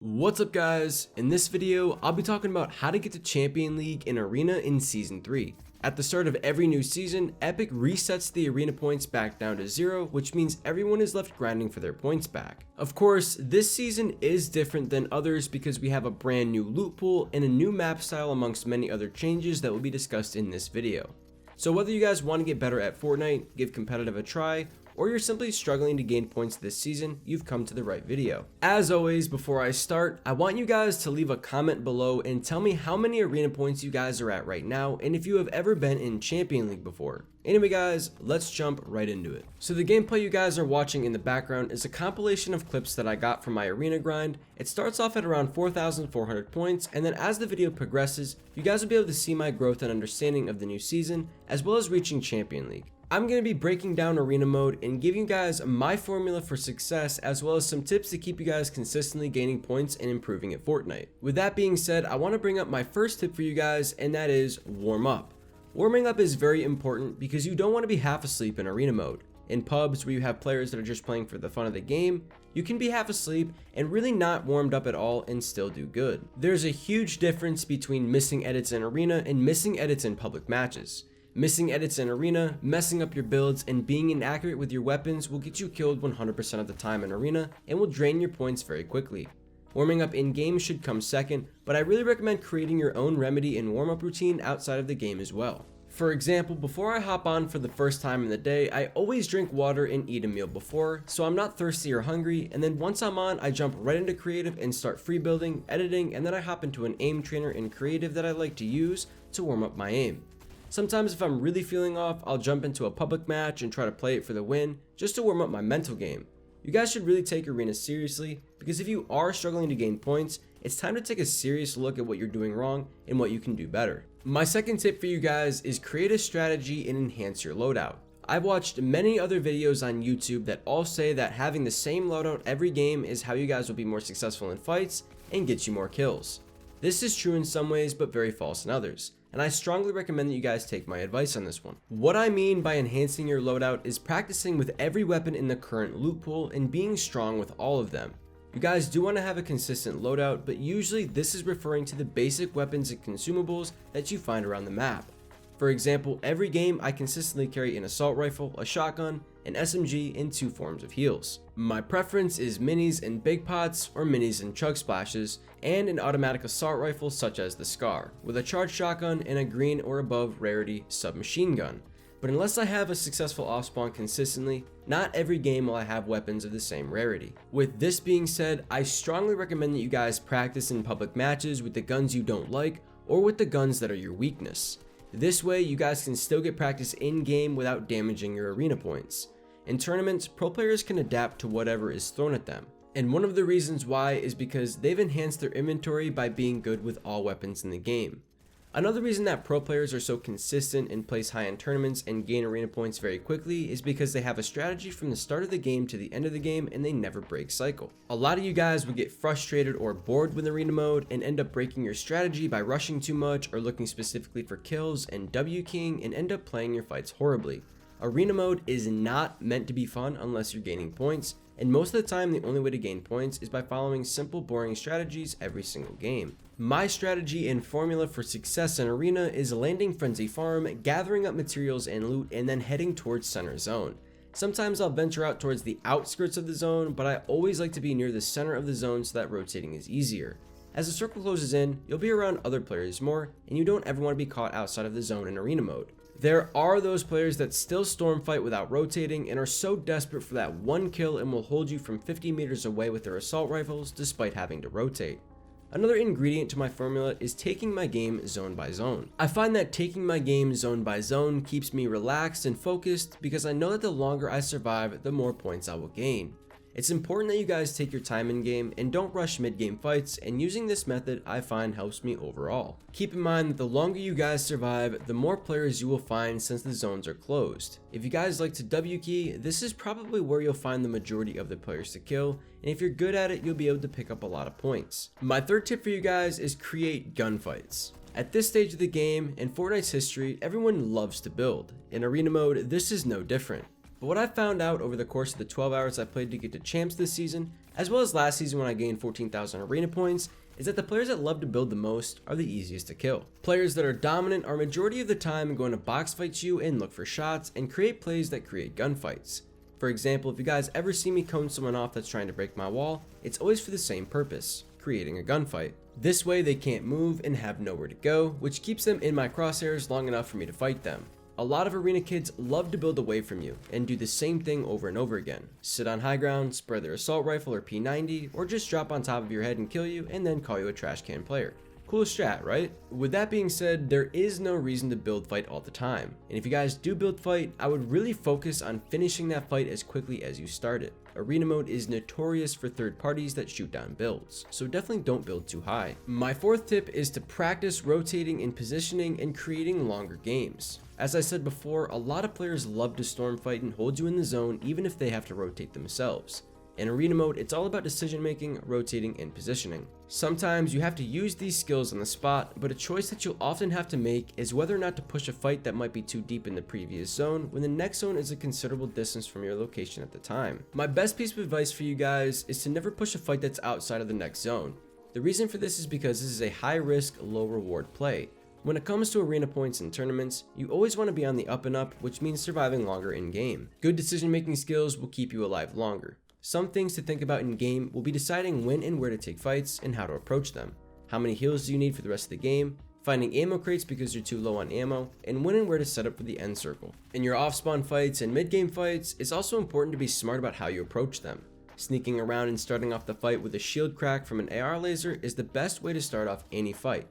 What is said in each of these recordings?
What's up guys? In this video, I'll be talking about how to get to Champion League in Arena in Season 3. At the start of every new season, Epic resets the arena points back down to 0, which means everyone is left grinding for their points back. Of course, this season is different than others because we have a brand new loot pool and a new map style amongst many other changes that will be discussed in this video. So whether you guys want to get better at Fortnite, give competitive a try, or you're simply struggling to gain points this season, you've come to the right video. As always, before I start, I want you guys to leave a comment below and tell me how many arena points you guys are at right now and if you have ever been in Champion League before. Anyway guys, let's jump right into it. So the gameplay you guys are watching in the background is a compilation of clips that I got from my arena grind. It starts off at around 4,400 points, and then as the video progresses, you guys will be able to see my growth and understanding of the new season, as well as reaching Champion League. I'm going to be breaking down arena mode and giving you guys my formula for success, as well as some tips to keep you guys consistently gaining points and improving at Fortnite. With that being said, I want to bring up my first tip for you guys, and that is warm up. Warming up is very important because you don't want to be half asleep in arena mode. In pubs where you have players that are just playing for the fun of the game, you can be half asleep and really not warmed up at all and still do good. There's a huge difference between missing edits in arena and missing edits in public matches. Missing edits in arena, messing up your builds, and being inaccurate with your weapons will get you killed 100% of the time in arena and will drain your points very quickly. Warming up in game should come second, but I really recommend creating your own remedy and warm up routine outside of the game as well. For example, before I hop on for the first time in the day, I always drink water and eat a meal before, so I'm not thirsty or hungry, and then once I'm on, I jump right into creative and start free building, editing, and then I hop into an aim trainer in creative that I like to use to warm up my aim. Sometimes if I'm really feeling off, I'll jump into a public match and try to play it for the win, just to warm up my mental game. You guys should really take arena seriously, because if you are struggling to gain points, it's time to take a serious look at what you're doing wrong and what you can do better. My second tip for you guys is create a strategy and enhance your loadout. I've watched many other videos on YouTube that all say that having the same loadout every game is how you guys will be more successful in fights and get you more kills. This is true in some ways, but very false in others, and I strongly recommend that you guys take my advice on this one. What I mean by enhancing your loadout is practicing with every weapon in the current loot pool and being strong with all of them. You guys do want to have a consistent loadout, but usually this is referring to the basic weapons and consumables that you find around the map. For example, every game I consistently carry an assault rifle, a shotgun, an SMG, and 2 forms of heals. My preference is minis and big pots, or minis and chug splashes, and an automatic assault rifle such as the Scar, with a charged shotgun and a green or above rarity submachine gun. But unless I have a successful offspawn consistently, not every game will I have weapons of the same rarity. With this being said, I strongly recommend that you guys practice in public matches with the guns you don't like, or with the guns that are your weakness. This way, you guys can still get practice in-game without damaging your arena points. In tournaments, pro players can adapt to whatever is thrown at them. And one of the reasons why is because they've enhanced their inventory by being good with all weapons in the game. Another reason that pro players are so consistent and place high in tournaments and gain arena points very quickly is because they have a strategy from the start of the game to the end of the game and they never break cycle. A lot of you guys would get frustrated or bored with arena mode and end up breaking your strategy by rushing too much or looking specifically for kills and W-keying and end up playing your fights horribly. Arena mode is not meant to be fun unless you're gaining points, and most of the time the only way to gain points is by following simple boring strategies every single game. My strategy and formula for success in arena is landing frenzy farm, gathering up materials and loot, and then heading towards center zone. Sometimes I'll venture out towards the outskirts of the zone, but I always like to be near the center of the zone so that rotating is easier. As the circle closes in, you'll be around other players more, and you don't ever want to be caught outside of the zone in arena mode. There are those players that still storm fight without rotating and are so desperate for that one kill and will hold you from 50 meters away with their assault rifles despite having to rotate. Another ingredient to my formula is taking my game zone by zone. I find that taking my game zone by zone keeps me relaxed and focused because I know that the longer I survive, the more points I will gain. It's important that you guys take your time in game and don't rush mid-game fights, and using this method I find helps me overall. Keep in mind that the longer you guys survive, the more players you will find since the zones are closed. If you guys like to W-key, this is probably where you'll find the majority of the players to kill, and if you're good at it, you'll be able to pick up a lot of points. My third tip for you guys is create gunfights. At this stage of the game, in Fortnite's history, everyone loves to build. In arena mode, this is no different. But what I found out over the course of the 12 hours I played to get to champs this season, as well as last season when I gained 14,000 arena points, is that the players that love to build the most are the easiest to kill. Players that are dominant are majority of the time going to box fight you and look for shots and create plays that create gunfights. For example, if you guys ever see me cone someone off that's trying to break my wall, it's always for the same purpose, creating a gunfight. This way they can't move and have nowhere to go, which keeps them in my crosshairs long enough for me to fight them. A lot of arena kids love to build away from you and do the same thing over and over again. Sit on high ground, spread their assault rifle or P90, or just drop on top of your head and kill you and then call you a trash can player. Cool strat, right? With that being said, there is no reason to build fight all the time. And if you guys do build fight, I would really focus on finishing that fight as quickly as you start it. Arena mode is notorious for third parties that shoot down builds, so definitely don't build too high. My fourth tip is to practice rotating and positioning and creating longer games. As I said before, a lot of players love to storm fight and hold you in the zone even if they have to rotate themselves. In arena mode, it's all about decision making, rotating, and positioning. Sometimes you have to use these skills on the spot, but a choice that you'll often have to make is whether or not to push a fight that might be too deep in the previous zone when the next zone is a considerable distance from your location at the time. My best piece of advice for you guys is to never push a fight that's outside of the next zone. The reason for this is because this is a high risk, low reward play. When it comes to arena points in tournaments, you always want to be on the up and up, which means surviving longer in game. Good decision making skills will keep you alive longer. Some things to think about in game will be deciding when and where to take fights and how to approach them. How many heals do you need for the rest of the game? Finding ammo crates because you're too low on ammo, and when and where to set up for the end circle. In your off-spawn fights and mid-game fights, it's also important to be smart about how you approach them. Sneaking around and starting off the fight with a shield crack from an AR laser is the best way to start off any fight.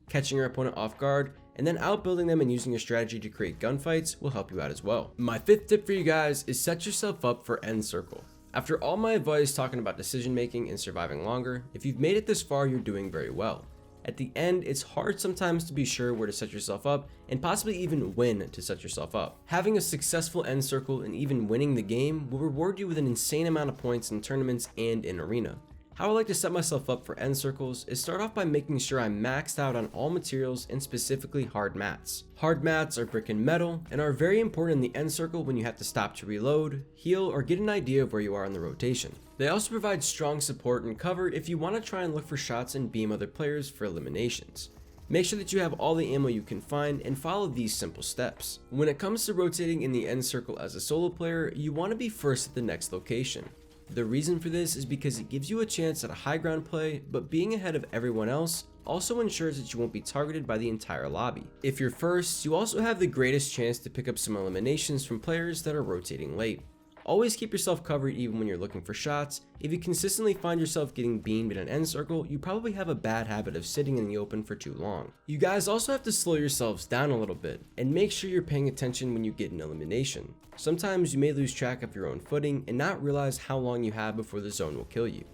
Catching your opponent off guard and then outbuilding them and using your strategy to create gunfights will help you out as well. My fifth tip for you guys is set yourself up for end circle. After all my advice talking about decision making and surviving longer, if you've made it this far, you're doing very well. At the end, it's hard sometimes to be sure where to set yourself up and possibly even when to set yourself up. Having a successful end circle and even winning the game will reward you with an insane amount of points in tournaments and in arena. How I like to set myself up for end circles is start off by making sure I'm maxed out on all materials and specifically hard mats. Hard mats are brick and metal and are very important in the end circle when you have to stop to reload, heal, or get an idea of where you are in the rotation. They also provide strong support and cover if you want to try and look for shots and beam other players for eliminations. Make sure that you have all the ammo you can find and follow these simple steps. When it comes to rotating in the end circle as a solo player, you want to be first at the next location. The reason for this is because it gives you a chance at a high ground play, but being ahead of everyone else also ensures that you won't be targeted by the entire lobby. If you're first, you also have the greatest chance to pick up some eliminations from players that are rotating late. Always keep yourself covered even when you're looking for shots. If you consistently find yourself getting beamed in an end circle, you probably have a bad habit of sitting in the open for too long. You guys also have to slow yourselves down a little bit and make sure you're paying attention when you get an elimination. Sometimes you may lose track of your own footing and not realize how long you have before the zone will kill you.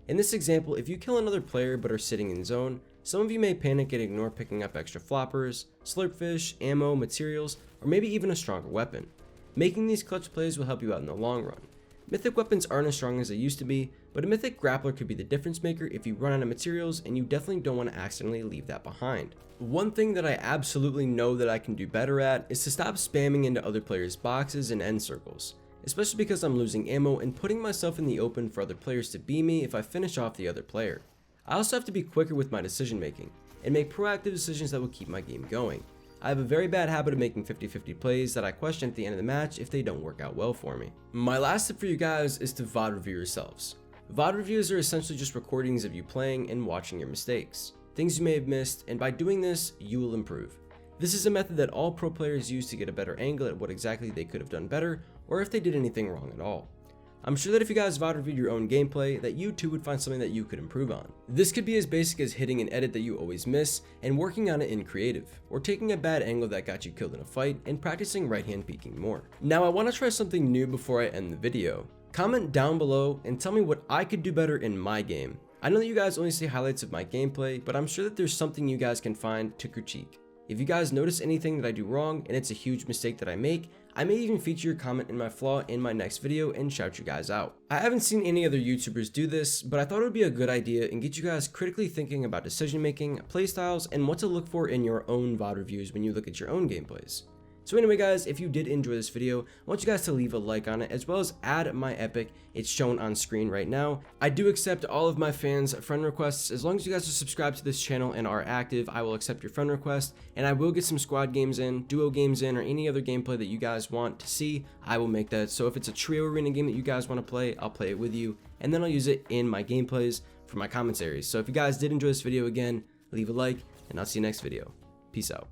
In this example, if you kill another player but are sitting in zone, some of you may panic and ignore picking up extra floppers, slurpfish, ammo, materials, or maybe even a stronger weapon. Making these clutch plays will help you out in the long run. Mythic weapons aren't as strong as they used to be, but a mythic grappler could be the difference maker if you run out of materials and you definitely don't want to accidentally leave that behind. One thing that I absolutely know that I can do better at is to stop spamming into other players' boxes and end circles, especially because I'm losing ammo and putting myself in the open for other players to beam me if I finish off the other player. I also have to be quicker with my decision making and make proactive decisions that will keep my game going. I have a very bad habit of making 50-50 plays that I question at the end of the match if they don't work out well for me. My last tip for you guys is to VOD review yourselves. VOD reviews are essentially just recordings of you playing and watching your mistakes, things you may have missed, and by doing this, you will improve. This is a method that all pro players use to get a better angle at what exactly they could have done better, or if they did anything wrong at all. I'm sure that if you guys VOD reviewed your own gameplay, that you too would find something that you could improve on. This could be as basic as hitting an edit that you always miss and working on it in creative, or taking a bad angle that got you killed in a fight and practicing right hand peeking more. Now I want to try something new before I end the video. Comment down below and tell me what I could do better in my game. I know that you guys only see highlights of my gameplay, but I'm sure that there's something you guys can find to critique. If you guys notice anything that I do wrong and it's a huge mistake that I make, I may even feature your comment in my flaw in my next video and shout you guys out. I haven't seen any other YouTubers do this, but I thought it would be a good idea and get you guys critically thinking about decision making, playstyles, and what to look for in your own VOD reviews when you look at your own gameplays. So anyway guys, if you did enjoy this video, I want you guys to leave a like on it as well as add my epic. It's shown on screen right now. I do accept all of my fans' friend requests. As long as you guys are subscribed to this channel and are active, I will accept your friend request, and I will get some squad games in, duo games in, or any other gameplay that you guys want to see. I will make that. So if it's a trio arena game that you guys want to play, I'll play it with you, and then I'll use it in my gameplays for my commentaries. So if you guys did enjoy this video, again, leave a like, and I'll see you next video. Peace out.